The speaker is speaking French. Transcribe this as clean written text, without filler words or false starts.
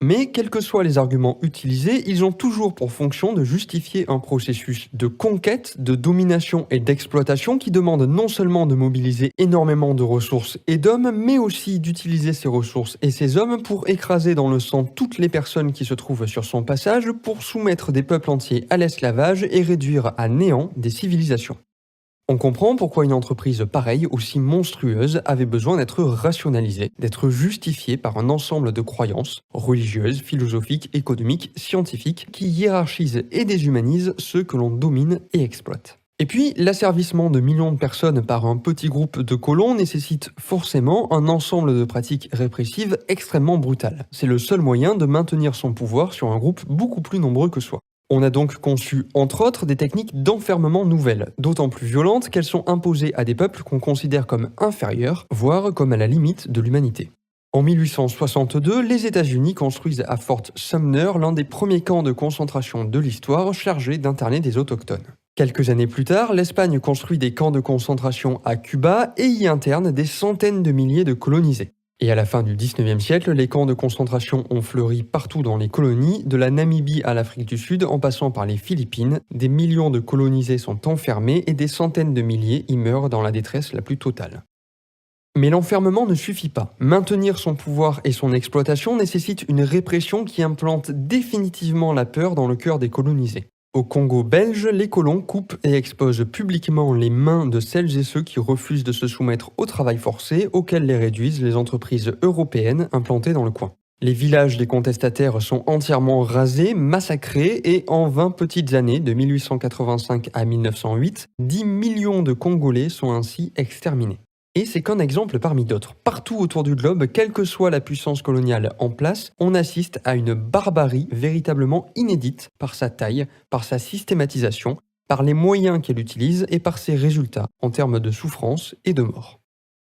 Mais quels que soient les arguments utilisés, ils ont toujours pour fonction de justifier un processus de conquête, de domination et d'exploitation qui demande non seulement de mobiliser énormément de ressources et d'hommes, mais aussi d'utiliser ces ressources et ces hommes pour écraser dans le sang toutes les personnes qui se trouvent sur son passage, pour soumettre des peuples entiers à l'esclavage et réduire à néant des civilisations. On comprend pourquoi une entreprise pareille, aussi monstrueuse, avait besoin d'être rationalisée, d'être justifiée par un ensemble de croyances, religieuses, philosophiques, économiques, scientifiques, qui hiérarchisent et déshumanisent ceux que l'on domine et exploite. Et puis, l'asservissement de millions de personnes par un petit groupe de colons nécessite forcément un ensemble de pratiques répressives extrêmement brutales. C'est le seul moyen de maintenir son pouvoir sur un groupe beaucoup plus nombreux que soi. On a donc conçu, entre autres, des techniques d'enfermement nouvelles, d'autant plus violentes qu'elles sont imposées à des peuples qu'on considère comme inférieurs, voire comme à la limite de l'humanité. En 1862, les États-Unis construisent à Fort Sumner l'un des premiers camps de concentration de l'histoire chargés d'interner des autochtones. Quelques années plus tard, l'Espagne construit des camps de concentration à Cuba et y interne des centaines de milliers de colonisés. Et à la fin du 19e siècle, les camps de concentration ont fleuri partout dans les colonies, de la Namibie à l'Afrique du Sud en passant par les Philippines. Des millions de colonisés sont enfermés et des centaines de milliers y meurent dans la détresse la plus totale. Mais l'enfermement ne suffit pas. Maintenir son pouvoir et son exploitation nécessite une répression qui implante définitivement la peur dans le cœur des colonisés. Au Congo belge, les colons coupent et exposent publiquement les mains de celles et ceux qui refusent de se soumettre au travail forcé auquel les réduisent les entreprises européennes implantées dans le coin. Les villages des contestataires sont entièrement rasés, massacrés et en 20 petites années, de 1885 à 1908, 10 millions de Congolais sont ainsi exterminés. Et c'est qu'un exemple parmi d'autres. Partout autour du globe, quelle que soit la puissance coloniale en place, on assiste à une barbarie véritablement inédite par sa taille, par sa systématisation, par les moyens qu'elle utilise et par ses résultats en termes de souffrance et de mort.